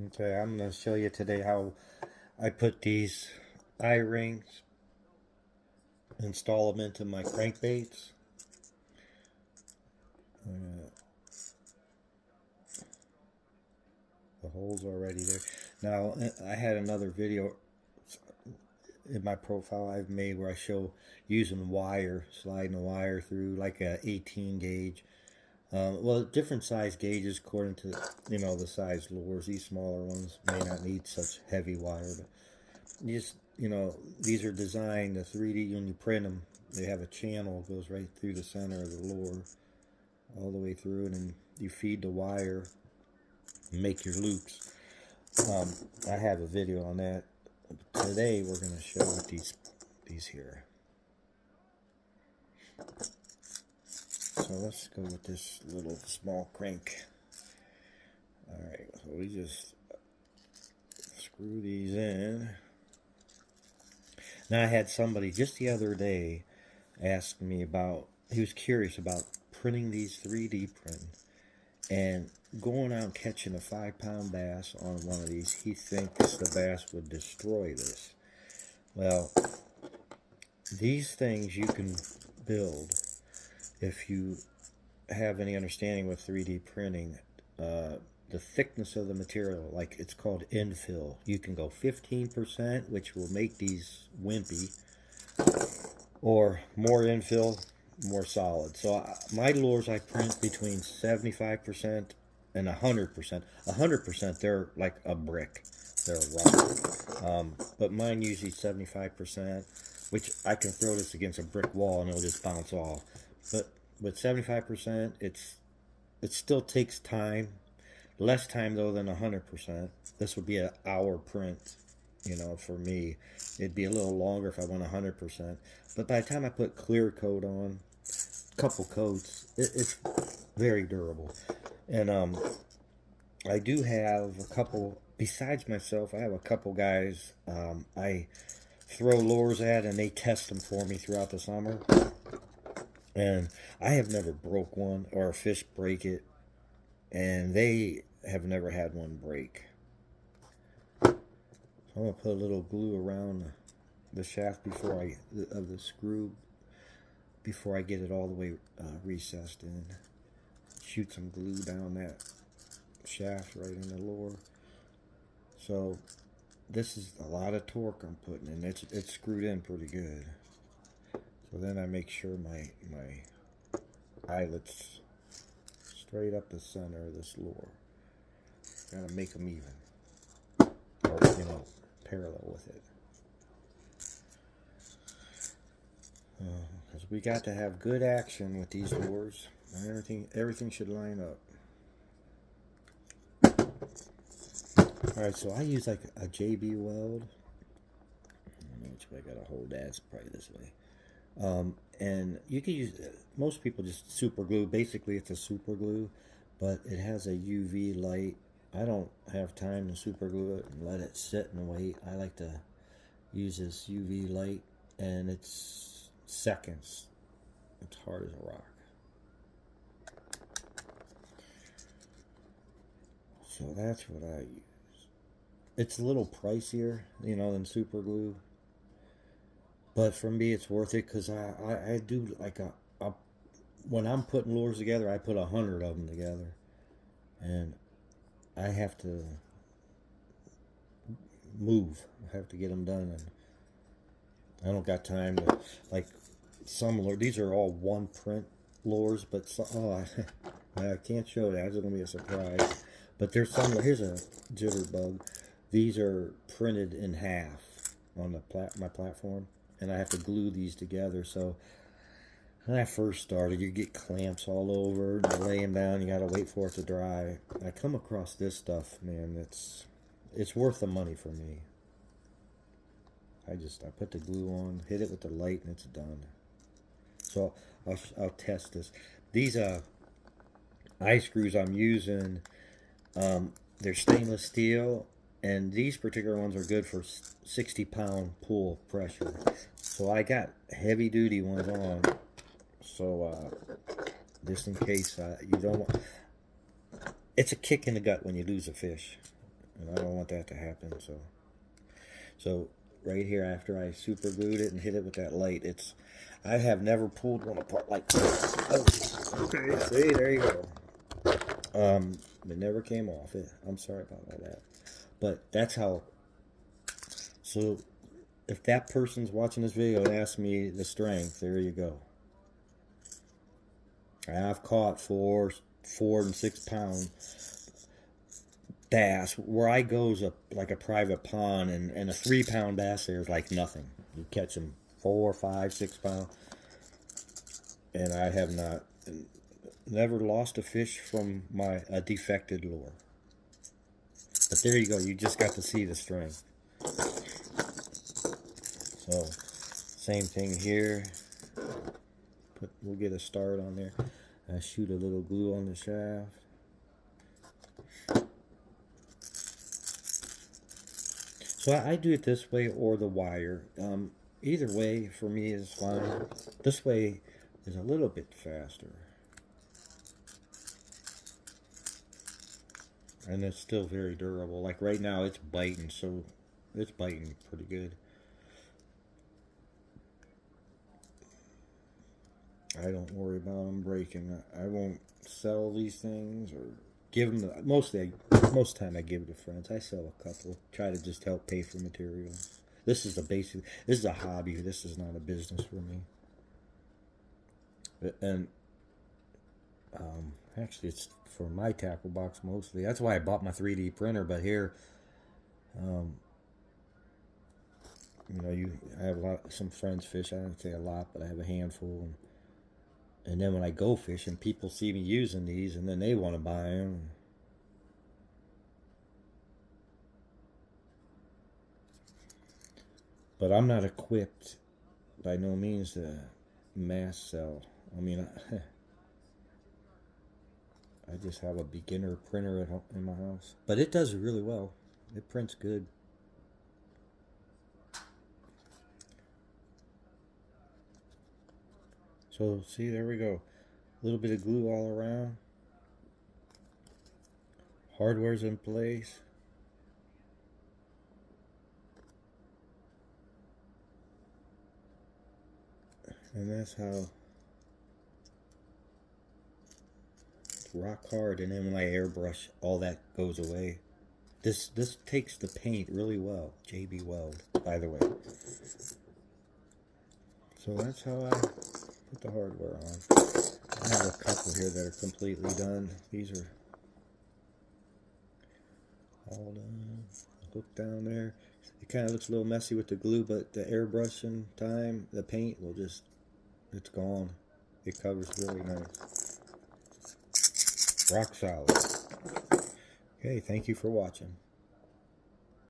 Okay, I'm going to show you today how I put these eye-rings, install them into my crankbaits. Uh, the hole's already there. Now, I had another video in my profile I've made where I show using wire, sliding a wire through like a 18 gauge. Well, different size gauges according to, the size lures. These smaller ones may not need such heavy wire, but these are designed, the 3D, when you print them, they have a channel that goes right through the center of the lure, all the way through, and then you feed the wire and make your loops. I have a video on that. Today we're going to show with these here. So let's go with this little small crank. Alright, so we just screw these in. Now I had somebody just the other day ask me about, he was curious about printing these 3D print and going out and catching a 5-pound bass on one of these. He thinks the bass would destroy this. Well, these things you can build if you have any understanding with 3D printing. The thickness of the material, like it's called infill. You can go 15%, which will make these wimpy, or more infill, more solid. So my lures I print between 75% and 100%. 100%, they're like a brick. They're a rock. But mine usually 75%, which I can throw this against a brick wall and it'll just bounce off. But with 75%, it still takes time. Less time though than 100%. This would be an hour print, for me. It'd be a little longer if I went 100%. But by the time I put clear coat on, a couple coats, it's very durable. And I do have a couple, besides myself, I have a couple guys I throw lures at and they test them for me throughout the summer. And I have never broke one or a fish break it. And they have never had one break. So I'm going to put a little glue around the shaft of the screw before I get it all the way recessed in. Shoot some glue down that shaft right in the lure. So this is a lot of torque I'm putting in. It's screwed in pretty good. So then I make sure my eyelets straight up the center of this lure. Gotta make them even, or parallel with it. Because we got to have good action with these lures. Everything should line up. Alright, so I use like a JB weld. I don't know which way I gotta hold that. It's probably this way. And you can use, most people just super glue. Basically, it's a super glue, but it has a UV light. I don't have time to super glue it and let it sit and wait. I like to use this UV light, and it's seconds. It's hard as a rock. So that's what I use. It's a little pricier, than super glue. But for me, it's worth it because I do like when I'm putting lures together, I put 100 of them together. And I have to move. I have to get them done. And I don't got time to, like, some lures. These are all one print lures, but I can't show that. It's going to be a surprise. But there's some, here's a jitterbug. These are printed in half on my platform. And I have to glue these together. So when I first started, you get clamps all over, you lay them down, you gotta wait for it to dry. I come across this stuff, man, it's worth the money for me. I put the glue on, hit it with the light, and it's done. So I'll test this. These eye screws I'm using, they're stainless steel, and these particular ones are good for 60-pound pull pressure. So I got heavy duty ones on. So just in case you don't want, it's a kick in the gut when you lose a fish. and I don't want that to happen. So right here, after I super glued it and hit it with that light, I have never pulled one apart like this. Oh, okay, see, there you go. It never came off. I'm sorry about all that, but that's how. So if that person's watching this video and asks me the strength, there you go. I've caught 4 and 6 pound bass. Where I go is like a private pond, and a 3 pound bass there is like nothing. You catch them 4, 5, 6 pounds, and I have never lost a fish from a defected lure. But there you go. You just got to see the strength. So same thing here. We'll get a start on there. I shoot a little glue on the shaft. So I do it this way or the wire. Either way for me is fine. This way is a little bit faster. And it's still very durable. Like right now it's biting, so it's biting pretty good. I don't worry about them breaking. I won't sell these things or give them. Most time I give it to friends. I sell a couple. Try to just help pay for materials. This is This is a hobby. This is not a business for me. And actually, it's for my tackle box mostly. That's why I bought my 3D printer. But here, I have some friends fish. I don't say a lot, but I have a handful. And then when I go fishing, people see me using these, and then they want to buy them. But I'm not equipped by no means to mass sell. I mean, I just have a beginner printer in my house. But it does really well. It prints good. So, see, there we go. A little bit of glue all around. Hardware's in place. And that's how it's rock hard. And then when I airbrush, all that goes away. This takes the paint really well. JB Weld, by the way. So that's how I put the hardware on. I have a couple here that are completely done. These are all done. Look down there. It kind of looks a little messy with the glue, but the airbrushing time, the paint will just, it's gone. It covers really nice. Rock solid. Okay, thank you for watching.